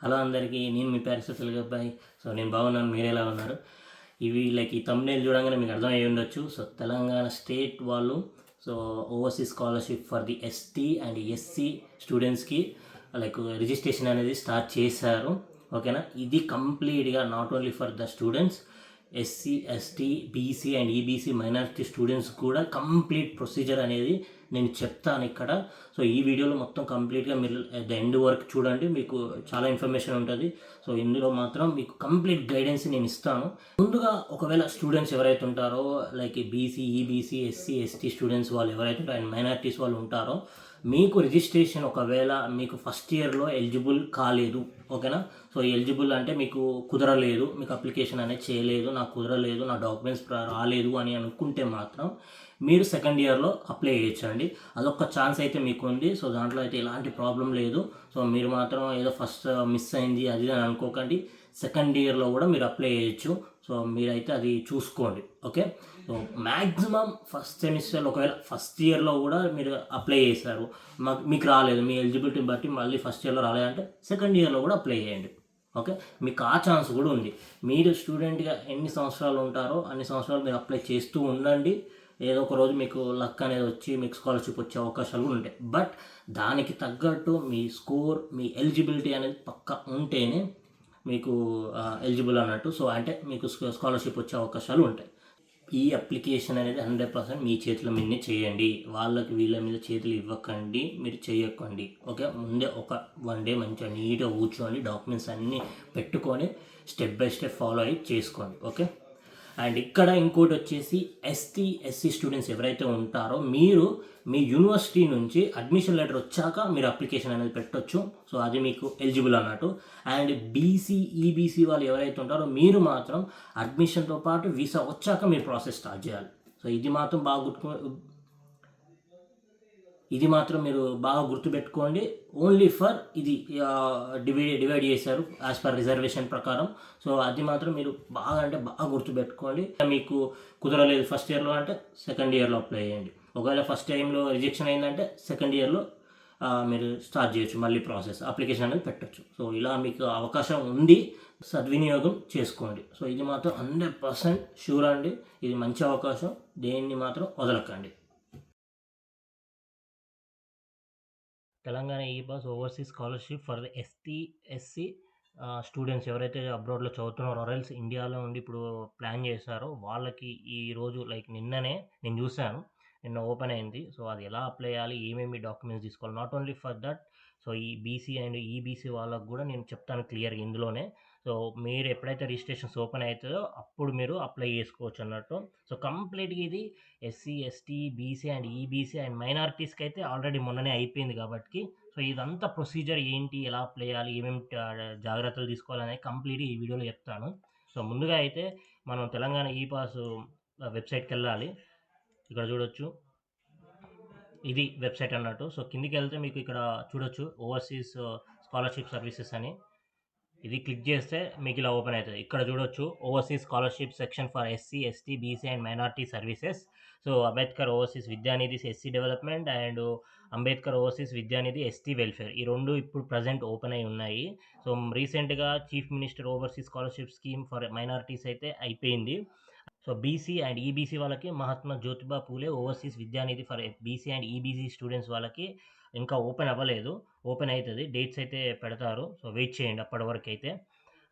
Hello అందరికీ, నేను మీ పేరు తెలుగబ్బాయి. సో నేను బాగున్నాను, మీరు ఎలా ఉన్నారు? ఈ థంబ్నెయిల్ చూడంగానే మీకు అర్థమై ఉండొచ్చు. సో తెలంగాణ స్టేట్ వాళ్ళు overseas scholarship for the ST and SC స్టూడెంట్స్కి రిజిస్ట్రేషన్ అనేది స్టార్ట్ చేశారు. ఓకేనా, ఇది కంప్లీట్గా not only for the students, SC ST BC and EBC minority students కూడా కంప్లీట్ ప్రొసీజర్ అనేది నేను చెప్తాను ఇక్కడ. సో ఈ వీడియోలో మొత్తం కంప్లీట్గా మీరు ద ఎండ్ వరకు చూడండి, మీకు చాలా ఇన్ఫర్మేషన్ ఉంటుంది. సో ఇందులో మాత్రం మీకు కంప్లీట్ గైడెన్స్ నేను ఇస్తాను. ముందుగా ఒకవేళ స్టూడెంట్స్ ఎవరైతే ఉంటారో BC EBC SC ST students వాళ్ళు ఎవరైతే ఉంటారో అండ్ మైనారిటీస్ వాళ్ళు ఉంటారో, మీకు రిజిస్ట్రేషన్ ఒకవేళ మీకు ఫస్ట్ ఇయర్లో ఎలిజిబుల్ కాలేదు, ఓకేనా. సో ఎలిజిబుల్ అంటే మీకు కుదరలేదు, మీకు అప్లికేషన్ అనేది చేయలేదు, నాకు కుదరలేదు, నా డాక్యుమెంట్స్ రాలేదు అని అనుకుంటే మాత్రం మీరు సెకండ్ ఇయర్లో అప్లై చేయొచ్చండి. అదొక ఛాన్స్ అయితే మీకు ఉంది. సో దాంట్లో అయితే ఎలాంటి ప్రాబ్లం లేదు. సో మీరు మాత్రం ఏదో ఫస్ట్ మిస్ అయింది అది అని అనుకోకండి, సెకండ్ ఇయర్లో కూడా మీరు అప్లై చేయొచ్చు. సో మీరైతే అది చూసుకోండి, ఓకే. సో మ్యాక్సిమం ఫస్ట్ సెమిస్టర్లో ఒకవేళ ఫస్ట్ ఇయర్లో కూడా మీరు అప్లై చేశారు, మీకు రాలేదు, మీ ఎలిజిబిలిటీని బట్టి మళ్ళీ ఫస్ట్ ఇయర్లో రాలేదంటే సెకండ్ ఇయర్లో కూడా అప్లై చేయండి, ఓకే. మీకు ఆ ఛాన్స్ కూడా ఉంది. మీరు స్టూడెంట్గా ఎన్ని సంవత్సరాలు ఉంటారో అన్ని సంవత్సరాలు మీరు అప్లై చేస్తూ ఉండండి. ఏదో ఒక రోజు మీకు లక్ అనేది వచ్చి మీకు స్కాలర్షిప్ వచ్చే అవకాశాలు కూడా ఉంటాయి. బట్ దానికి తగ్గట్టు మీ స్కోర్, మీ ఎలిజిబిలిటీ అనేది పక్కా ఉంటేనే మీకు ఎలిజిబుల్ అన్నట్టు. సో అంటే మీకు స్కాలర్షిప్ వచ్చే అవకాశాలు ఉంటాయి. ఈ అప్లికేషన్ అనేది 100% మీ చేతుల మీదనే చేయండి, వీళ్ళ మీద చేతులు ఇవ్వకండి, మీరు చేయకండి, ఓకే. ముందే ఒక 1 డే మంచిగా నీట్గా కూర్చోండి, డాక్యుమెంట్స్ అన్నీ పెట్టుకొని స్టెప్ బై స్టెప్ ఫాలో అయ్యి చేసుకోండి, ఓకే. అండ్ ఇక్కడ ఇంకోటి వచ్చేసి ఎస్టీ ఎస్సీ స్టూడెంట్స్ ఎవరైతే ఉంటారో మీరు మీ యూనివర్సిటీ నుంచి అడ్మిషన్ లెటర్ వచ్చాక మీరు అప్లికేషన్ అనేది పెట్టొచ్చు. సో అది మీకు ఎలిజిబుల్ అన్నట్టు. అండ్ బీసీ ఈబీసీ వాళ్ళు ఎవరైతే ఉంటారో మీరు మాత్రం అడ్మిషన్తో పాటు వీసా వచ్చాక మీరు ప్రాసెస్ స్టార్ట్ చేయాలి. సో ఇది మాత్రం మీరు బాగా గుర్తుపెట్టుకోండి. ఓన్లీ ఫర్ ఇది డివైడ్ చేశారు యాజ్ పర్ రిజర్వేషన్ ప్రకారం. సో అది మాత్రం మీరు బాగా గుర్తుపెట్టుకోండి. మీకు కుదరలేదు ఫస్ట్ ఇయర్లో అంటే సెకండ్ ఇయర్లో అప్లై చేయండి. ఒకవేళ ఫస్ట్ టైంలో రిజెక్షన్ అయిందంటే సెకండ్ ఇయర్లో మీరు స్టార్ట్ చేయొచ్చు, మళ్ళీ ప్రాసెస్ అప్లికేషన్ అనేది పెట్టచ్చు. సో ఇలా మీకు అవకాశం ఉంది, సద్వినియోగం చేసుకోండి. సో ఇది మాత్రం 100% షూర్ అండి, ఇది మంచి అవకాశం, దేన్ని మాత్రం వదలకండి. Telangana ePASS overseas scholarship for the SC students ఎవరైతే అబ్రాడ్లో చదువుతున్నారో ఆర్ఎల్స్ ఇండియాలో ఉండి ఇప్పుడు ప్లాన్ చేశారో వాళ్ళకి ఈరోజు నిన్ననే నేను చూశాను, నిన్న ఓపెన్ అయింది. సో అది ఎలా అప్లై చేయాలి, ఏమేమి డాక్యుమెంట్స్ తీసుకోవాలి, not only for that. So ఈ బీసీ అండ్ ఈబీసీ వాళ్ళకు కూడా నేను చెప్తాను క్లియర్గా ఇందులోనే. సో మీరు ఎప్పుడైతే రిజిస్ట్రేషన్స్ ఓపెన్ అవుతుందో అప్పుడు మీరు అప్లై చేసుకోవచ్చు అన్నట్టు. సో కంప్లీట్గా ఇది SC ST BC and EBC and మైనారిటీస్కి అయితే ఆల్రెడీ మొన్ననే అయిపోయింది కాబట్టి, సో ఇదంతా ప్రొసీజర్ ఏంటి, ఎలా అప్లై చేయాలి, ఏమేమి జాగ్రత్తలు తీసుకోవాలనేది కంప్లీట్గా ఈ వీడియోలో చెప్తాను. సో ముందుగా అయితే మనం తెలంగాణ ఈ-పాస్ వెబ్సైట్కి వెళ్ళాలి. ఇక్కడ చూడొచ్చు, ఇది వెబ్సైట్ అన్నట్టు. సో కిందికి వెళ్తే మీకు ఇక్కడ చూడొచ్చు ఓవర్సీస్ స్కాలర్షిప్ సర్వీసెస్ అని, ఇది క్లిక్ చేస్తే మీకు ఇలా ఓపెన్ అవుతుంది. ఇక్కడ చూడొచ్చు overseas scholarship section for SC ST BC and minority services. So Ambedkar overseas Vidyanidhi SC development and Ambedkar overseas Vidyanidhi ST welfare, ఈ రెండు ఇప్పుడు ప్రజెంట్ ఓపెన్ అయి ఉన్నాయి. సో రీసెంట్గా chief minister overseas scholarship scheme for minorities అయితే అయిపోయింది. సో బీసీ అండ్ ఈబీసీ వాళ్ళకి Mahatma Jyotiba Phule overseas Vidyanidhi for BC and EBC students వాళ్ళకి ఇంకా ఓపెన్ అవ్వలేదు, ఓపెన్ అవుతుంది, డేట్స్ అయితే పెడతారు. సో వెయిట్ చేయండి అప్పటి వరకు అయితే.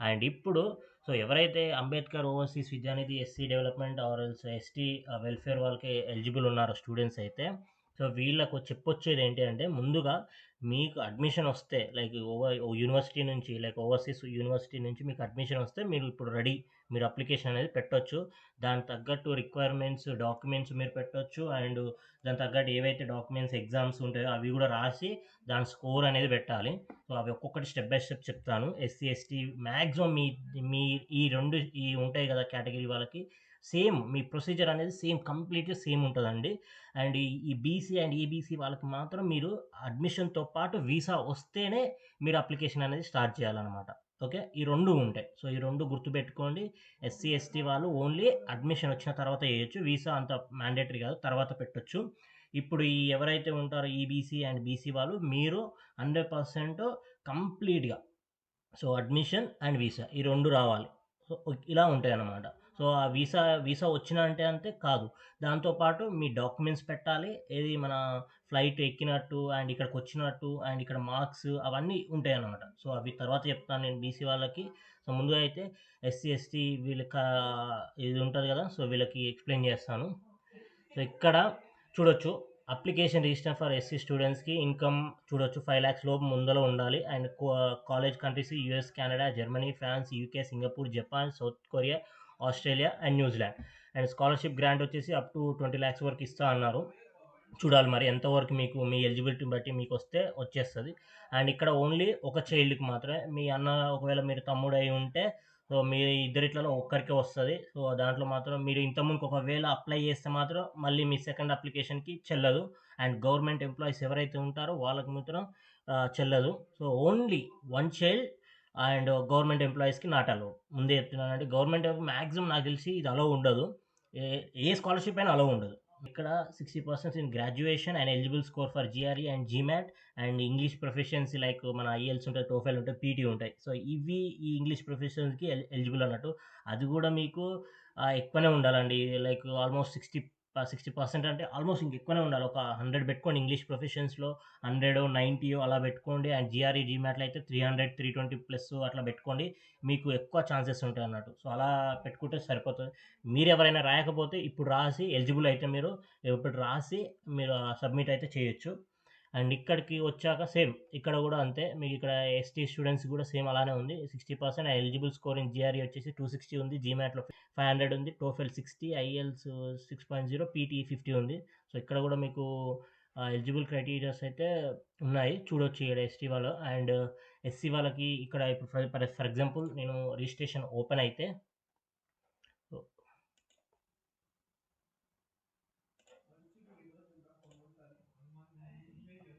అండ్ ఇప్పుడు సో ఎవరైతే Ambedkar overseas Vidyanidhi SC development or ST welfare వాళ్ళకి ఎలిజిబుల్ ఉన్నారో స్టూడెంట్స్ అయితే, సో వీళ్ళకు చెప్పొచ్చేది ఏంటి అంటే, ముందుగా మీకు అడ్మిషన్ వస్తే యూనివర్సిటీ నుంచి ఓవర్సీస్ యూనివర్సిటీ నుంచి మీకు అడ్మిషన్ వస్తే మీరు ఇప్పుడు రెడీ, మీరు అప్లికేషన్ అనేది పెట్టొచ్చు. దానికి తగ్గట్టు రిక్వైర్మెంట్స్ డాక్యుమెంట్స్ మీరు పెట్టొచ్చు. అండ్ దానికి తగ్గట్టు ఏవైతే డాక్యుమెంట్స్ ఎగ్జామ్స్ ఉంటాయో అవి కూడా రాసి దాని స్కోర్ అనేది పెట్టాలి. సో అవి ఒక్కొక్కటి స్టెప్ బై స్టెప్ చెప్తాను. ఎస్సీ ఎస్టీ మ్యాక్సిమం మీ ఈ ఉంటాయి కదా కేటగిరీ వాళ్ళకి సేమ్ మీ ప్రొసీజర్ అనేది కంప్లీట్గా సేమ్ ఉంటుందండి. అండ్ ఈ బీసీ అండ్ ఈబీసీ వాళ్ళకి మాత్రం మీరు అడ్మిషన్తో పాటు వీసా వస్తేనే మీరు అప్లికేషన్ అనేది స్టార్ట్ చేయాలన్నమాట, ఓకే. ఈ రెండు ఉంటాయి. సో ఈ రెండు గుర్తుపెట్టుకోండి. ఎస్సీ ఎస్టీ వాళ్ళు ఓన్లీ అడ్మిషన్ వచ్చిన తర్వాత చేయొచ్చు, వీసా అంత మ్యాండేటరీ కాదు, తర్వాత పెట్టొచ్చు. ఇప్పుడు ఎవరైతే ఉంటారో ఈబీసీ అండ్ బీసీ వాళ్ళు మీరు 100% కంప్లీట్గా సో, అడ్మిషన్ అండ్ వీసా ఈ 2 రావాలి. సో, ఇలా ఉంటాయన్నమాట. సో, ఆ వీసా వచ్చినా అంతే కాదు. దాంతో పాటు మీ డాక్యుమెంట్స్ పెట్టాలి. ఏది మన ఫ్లైట్ ఎక్కినట్టు అండ్ ఇక్కడికొచ్చినట్టు అండ్ ఇక్కడ మార్క్స్ అవన్నీ ఉంటాయన్నమాట. సో, అవి తర్వాత చెప్తాను నేను బీసీ వాళ్ళకి. సో, ముందుగా అయితే ఎస్సీ, ఎస్టీ వీళ్ళకా ఇది ఉంటది గదా! సో, వీళ్ళకి ఎక్స్‌ప్లెయిన్ చేస్తాను. సో, ఇక్కడ చూడొచ్చు. అప్లికేషన్ రిజిస్టర్ ఫర్ ఎస్సీ స్టూడెంట్స్‌కి ఇన్‌కమ్ చూడొచ్చు 5,00,000 లోపు ముందల ఉండాలి. And college countries US, Canada, Germany, France, UK, Singapore, Japan, South Korea, Australia and న్యూజిలాండ్. అండ్ స్కాలర్‌షిప్ గ్రాంట్ వచ్చేసి అప్ టు 20,00,000 వరకు ఇస్తా అన్నారు. చూడాలి మరి ఎంతవరకు మీకు మీ ఎలిజిబిలిటీని బట్టి మీకొస్తే వచ్చేస్తది. అండ్ ఇక్కడ ఓన్లీ ఒక చైల్డ్‌కి మాత్రమే. మీ అన్న ఒకవేళ మీరు తమ్ముడై ఉంటే సో, మీ ఇద్దరిట్లలో ఒక్కరికే వస్తది. సో, దాంట్లో మాత్రం మీరు ఇంతకుముందుకు ఒకవేళ అప్లై చేస్తే మాత్రం మళ్ళీ మీ సెకండ్ అప్లికేషన్‌కి చెల్లదు. అండ్ గవర్నమెంట్ ఎంప్లాయీస్ ఎవరైతే ఉంటారో వాళ్ళకి మాత్రం చెల్లదు. So, only one child and government ఎంప్లాయీస్‌కి నాట్ అలౌడ్. ముందే చెప్తున్నానండి. గవర్నమెంట్ మాక్సిమం నాకు తెలిసి ఇది అలౌ ఉండదు. ఏ ఏ స్కాలర్‌షిప్ అయినా అలౌ ఉండదు. ఇక్కడ 60% in graduation and eligible score for GRE and GMAT and English proficiency like మన ఐఎల్స్ ఉంటాయి, టోఫెల్ ఉంటాయి, పీటీ ఉంటాయి. సో, ఇవి ఈ ఇంగ్లీష్ ప్రొఫెషన్స్‌కి ఎలిజిబుల్ అన్నట్టు. అది గూడా మీకు ఎక్కువనే ఉండాలండి. లైక్ ఆల్‌మోస్ట్ 60% అంటే ఆల్‌మోస్ట్ ఇంకెక్కువనే ఉండాలి. ఒక 100 పెట్టుకోండి ఇంగ్లీష్ ప్రొఫెషన్స్‌లో 100, 90 అలా పెట్టుకోండి. అండ్ జీఆర్ఈ, జీమాట్‌లో అయితే 300, 320 ప్లస్ అట్లా పెట్టుకోండి. మీకు ఎక్కువ ఛాన్సెస్ ఉంటాయన్నట్టు. సో, అలా పెట్టుకుంటే సరిపోతది. మీరెవరైనా రాయకపోతే ఇప్పుడు రాసి ఎలిజిబుల్ అయితే మీరు ఇప్పుడు రాసి మీరు సబ్మిట్ అయితే చేయొచ్చు. అండ్ ఇక్కడికి వచ్చాక సేమ్ ఇక్కడ గూడా అంతే. మీకిక్కడ ఎస్టీ స్టూడెంట్స్ గూడా సేమ్ అలానే ఉంది. 60% ఎలిజిబుల్ స్కోర్ ఇన్ జీఆర్ఈ వచ్చేసి 260 ఉంది. జీమాట్‌లో 500 ఉంది. టోఫెల్ 60, ఐఎల్స్ 6.0, పీటీ 50 ఉంది. సో, ఇక్కడ గూడా మీకు ఎలిజిబుల్ క్రైటీరియాస్ అయితే ఉన్నాయి. చూడొచ్చు ఇక్కడ ఎస్టీ వాళ్ళు. అండ్ ఎస్సీ వాళ్ళకి ఇక్కడ ఇప్పుడు ఫర్ ఎగ్జాంపుల్ నేను రిజిస్ట్రేషన్ ఓపెన్ అయితే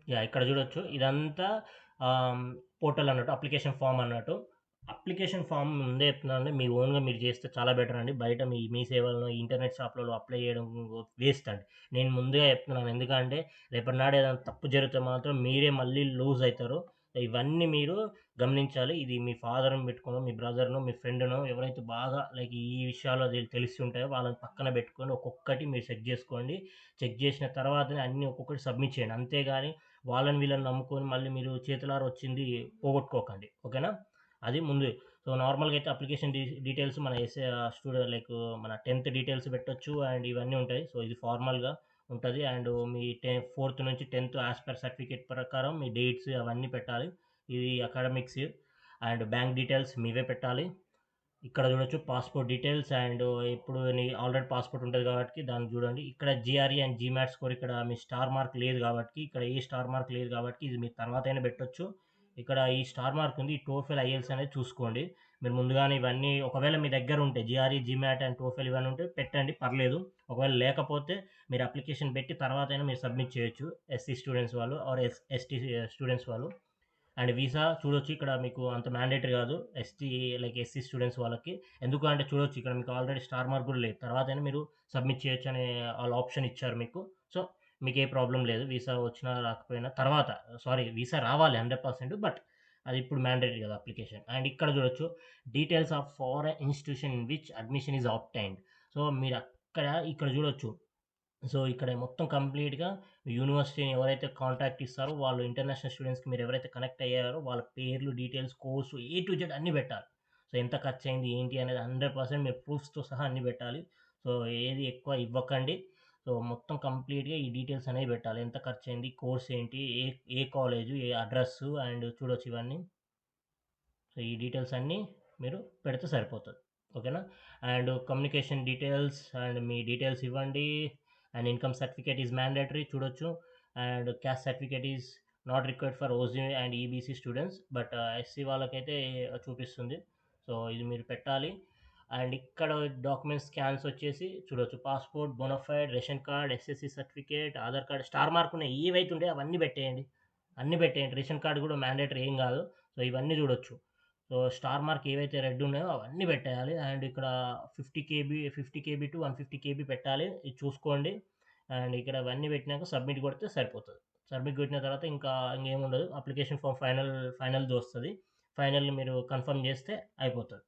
యాహ్! ఇక్కడ జూడొచ్చు. ఇదంతా ఆహ్, పోర్టల్ అన్నట్టు. అప్లికేషన్ ఫార్మ్ అన్నట్టు. అప్లికేషన్ ఫార్మ్ ముందే చెప్తున్నానండి. మీ ఓన్‌గా మీరు చేస్తే చాలా బెటర్ అండి. బయట మీ సేవలను ఇంటర్నెట్ షాప్‌లలో అప్లై చేయడం వేస్ట్ అండి. నేను ముందుగా చెప్తున్నాను. ఎందుకంటే రేపటి నాడు ఏదైనా తప్పు జరిగితే మాత్రం మీరే మళ్ళీ లూజ్ అయితారు. ఇవన్నీ మీరు గమనించాలి. ఇది మీ ఫాదర్‌ని పెట్టుకోనో, మీ బ్రదర్‌నో, మీ ఫ్రెండ్‌నో ఎవరైతే బాగా లైక్ ఈ విషయాల్లో తెలిసి ఉంటాయో వాళ్ళని పక్కన పెట్టుకొని ఒక్కొక్కటి మీరు చెక్ జేసుకోండి. చెక్ జేసిన తర్వాతనే అన్నీ ఒక్కొక్కటి సబ్మిట్ చేయండి. అంతేగాని వాళ్ళని వీళ్ళని నమ్ముకొని మళ్ళీ మీరు చేతులారా వచ్చింది పోగొట్టుకోకండి. ఓకేనా? అది ముందు. సో, నార్మల్‌గా అయితే అప్లికేషన్ డీటెయిల్స్ మన లైక్ మన 10థ్ డీటెయిల్స్ పెట్టొచ్చు అండ్ ఇవన్నీ ఉంటాయి. సో, ఇది ఫార్మల్‌గా ఉంటది. అండ్ మీ 4థ్ నుంచి 10థ్ యాస్ పర్ సర్టిఫికేట్ ప్రకారం మీ డేట్స్ అవన్నీ పెట్టాలి. ఇది అకాడమిక్స్ అండ్ బ్యాంక్ డీటెయిల్స్ మీవే పెట్టాలి. ఇక్కడ చూడొచ్చు పాస్‌పోర్ట్ డీటెయిల్స్ అండ్ ఇప్పుడు ఆల్రెడీ పాస్‌పోర్ట్ ఉంటది కాబట్టి దాన్ని చూడండి. ఇక్కడ జీఆర్ఈ అండ్ జీమాట్ స్కోర్ ఇక్కడ మీ స్టార్ మార్క్ లేదు కాబట్టి, ఇక్కడ ఏ స్టార్ మార్క్ లేదు కాబట్టి ఇది మీరు తర్వాతైనా పెట్టొచ్చు. ఇక్కడ ఈ స్టార్ మార్క్ ఉంది. ఈ టోఫెల్, ఐఎల్స్ అనేది చూసుకోండి. మీరు ముందుగానే ఇవన్నీ ఒకవేళ మీ దగ్గర ఉంటే జీఆర్ఈ, జీమాట్ అండ్ టోఫెల్ ఇవన్నీ ఉంటే పెట్టండి పర్లేదు. ఒకవేళ లేకపోతే మీరు అప్లికేషన్ పెట్టి తర్వాతైనా మీరు సబ్మిట్ చేయొచ్చు. ఎస్సీ స్టూడెంట్స్ వాళ్ళు ఆర్ ఎస్టీ స్టూడెంట్స్ వాళ్ళు. అండ్ వీసా చూడొచ్చు ఇక్కడ మీకు అంత మ్యాండేటరీ కాదు. ఎస్టీ లైక్ ఎస్సీ స్టూడెంట్స్ వాళ్ళకి. ఎందుకు అంటే చూడొచ్చు ఇక్కడ మీకు ఆల్రెడీ స్టార్ మార్క్ కూడా లేదు. తర్వాతైనా మీరు సబ్మిట్ చేయొచ్చు అనే ఆళ్ళు ఆప్షన్ ఇచ్చారు మీకు. సో, మీకు ఏ ప్రాబ్లమ్ లేదు. వీసా వచ్చినా రాకపోయినా తర్వాత వీసా రావాలి 100% బట్ అది ఇప్పుడు మ్యాండేటరీ కదా అప్లికేషన్. అండ్ ఇక్కడ చూడొచ్చు details of foreign institution in which admission is obtained. So, మీరు ఇక్కడ చూడొచ్చు. సో, ఇక్కడ మొత్తం కంప్లీట్‌గా యూనివర్సిటీని ఎవరైతే కాంటాక్ట్ ఇస్తారో వాళ్ళు ఇంటర్నేషనల్ స్టూడెంట్స్‌కి మీరెవరైతే కనెక్ట్ అయ్యారో వాళ్ళ పేర్లు, details, course A to Z అన్నీ పెట్టాలి. సో, ఎంత ఖర్చయింది, ఏంటి అనేది 100% మీరు ప్రూఫ్స్‌తో సహా అన్నీ పెట్టాలి. సో, ఏది ఎక్కువ ఇవ్వకండి. సో, మొత్తం కంప్లీట్‌గా ఈ డీటెయిల్స్ అనేవి పెట్టాలి. ఎంత ఖర్చయింది, కోర్స్ ఏంటి, ఏ ఏ కాలేజు, ఏ అడ్రస్సు అండ్ చూడొచ్చు ఇవన్నీ. సో, ఈ డీటెయిల్స్ అన్నీ మీరు పెడితే సరిపోతది. ఓకేనా? అండ్ కమ్యూనికేషన్ డీటెయిల్స్ అండ్ మీ డీటెయిల్స్ ఇవ్వండి. And income certificate is mandatory చూడొచ్చు. And caste certificate is not required for OC and EBC students. But SC వాళ్ళకైతే చూపిస్తుంది. సో, ఇది మీరు పెట్టాలి. అండ్ ఇక్కడ డాక్యుమెంట్ స్కాన్స్ వచ్చేసి చూడొచ్చు. Passport, bonafide, ration card, SSC certificate, Aadhaar card, star mark ఉన్నాయి. ఏవైతే ఉంటాయో అవన్నీ పెట్టేయండి. అన్నీ పెట్టేయండి. రేషన్ కార్డ్ కూడా మ్యాండేటరీ ఏం కాదు. సో, ఇవన్నీ చూడొచ్చు. సో, స్టార్ మార్క్ ఏవైతే రెడ్ ఉన్నాయో అవన్నీ పెట్టేయాలి. అండ్ ఇక్కడ 50 కేబీ టు 150 కేబీ పెట్టాలి. ఇది చూసుకోండి. అండ్ ఇక్కడ ఇవన్నీ పెట్టినాక సబ్మిట్ కొడితే సరిపోతది. సబ్మిట్ కొట్టిన తర్వాత ఇంకా ఇంకేముండదు. అప్లికేషన్ ఫార్మ్ ఫైనల్‌ది వస్తది. ఫైనల్లీ మీరు కన్ఫర్మ్ చేస్తే అయిపోతుంది.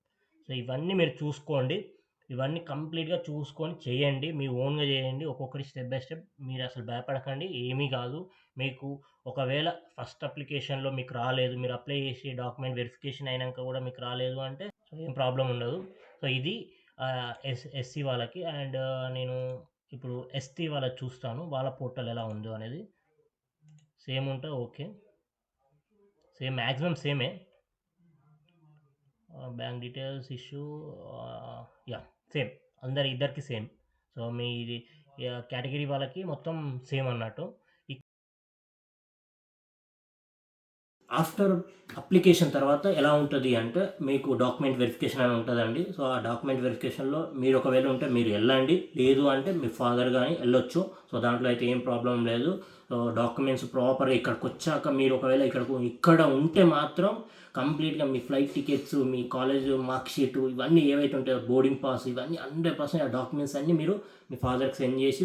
సో ఇవన్నీ మీరు చూసుకోండి. ఇవన్నీ కంప్లీట్‌గా చూసుకొని చేయండి. మీ ఓన్‌గా చేయండి. ఒక్కొక్కటి స్టెప్ బై స్టెప్. మీరసలు భయపడకండి. ఏమీ కాదు. మీకు ఒకవేళ ఫస్ట్ అప్లికేషన్‌లో మీకు రాలేదు, మీరు అప్లై చేసి డాక్యుమెంట్ వెరిఫికేషన్ అయినంక కూడా మీకు రాలేదు అంటే సో ఏం ప్రాబ్లమ్ ఉండదు. సో ఇది ఎస్సీ వాళ్ళకి. అండ్ నేను ఇప్పుడు ఎస్టీ వాళ్ళది చూస్తాను. వాళ్ళ పోర్టల్ ఎలా ఉందో అనేది. సేమ్ ఉంటే ఓకే. సేమ్ మాక్సిమం సేమే. Bank details issue yeah! Same. ఇద్దరికి సేమ్. సో మీది కేటగిరీ వాళ్ళకి మొత్తం సేమ్ అన్నట్టు. ఆఫ్టర్ అప్లికేషన్ తర్వాత ఎలా ఉంటది అంటే, మీకు డాక్యుమెంట్ వెరిఫికేషన్ అని ఉంటదండి. సో ఆ డాక్యుమెంట్ వెరిఫికేషన్‌లో మీరు ఒకవేళ ఉంటే మీరు ఎళ్ళండి. లేదు అంటే మీ ఫాదర్ గాని ఎళ్ళొచ్చు. సో దాంట్లో అయితే ఏం ప్రాబ్లమ్ లేదు. డాక్యుమెంట్స్ ప్రాపర్‌గా ఇక్కడికొచ్చాక మీరు ఒకవేళ ఇక్కడ ఉంటే మాత్రం కంప్లీట్‌గా మీ ఫ్లైట్ టికెట్స్, మీ కాలేజ్ మార్క్ షీటు ఇవన్నీ ఏవైతే ఉంటాయో బోర్డింగ్ పాస్ ఇవన్నీ 100% ఆ డాక్యుమెంట్స్ అన్నీ మీరు మీ ఫాదర్‌కి సెండ్ చేసి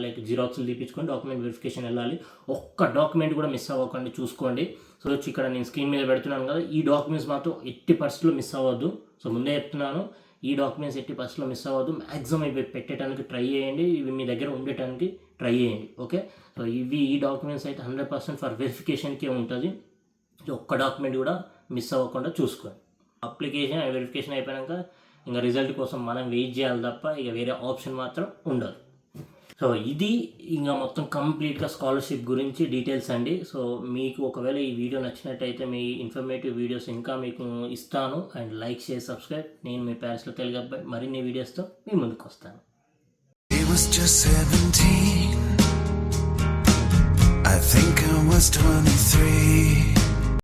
లైక్ జిరాక్స్‌లు తీపించుకొని డాక్యుమెంట్ వెరిఫికేషన్ ఎళ్ళాలి. ఒక్క డాక్యుమెంట్ కూడా మిస్ అవ్వకండి చూసుకోండి. సో వచ్చి ఇక్కడ నేను స్క్రీన్ మీద పెడుతున్నాను కదా, ఈ డాక్యుమెంట్స్ మాత్రం ఎట్టి పరిస్థితుల్లో మిస్ అవ్వద్దు. సో ముందే చెప్తున్నాను, ఈ డాక్యుమెంట్స్ ఎట్టి పరిస్థితుల్లో మిస్ అవ్వద్దు. మ్యాక్సిమం ఇవి పెట్టడానికి ట్రై చేయండి. ఇవి మీ దగ్గర ఉండటానికి ట్రై చేయండి. ఓకే. సో ఈ డాక్యుమెంట్స్ అయితే 100% ఫర్ వెరిఫికేషన్కే ఉంటుంది. ఒక్క డాక్యుమెంట్ కూడా మిస్ అవ్వకుండా చూసుకోండి. అప్లికేషన్ వెరిఫికేషన్ అయిపోయాక ఇంకా రిజల్ట్ కోసం మనం వెయిట్ చేయాలి తప్ప ఇక వేరే ఆప్షన్ మాత్రం ఉండదు. సో ఇది ఇంకా మొత్తం కంప్లీట్గా స్కాలర్షిప్ గురించి డీటెయిల్స్ అండి. సో మీకు ఒకవేళ ఈ వీడియో నచ్చినట్టయితే మీ ఇన్ఫర్మేటివ్ వీడియోస్ ఇంకా మీకు ఇస్తాను. And like, share, subscribe. నేను మీ ప్యారిస్లో తెలుగు అబ్బాయి మరిన్ని వీడియోస్తో మీ ముందుకు వస్తాను. It was just 17. I think I was 23.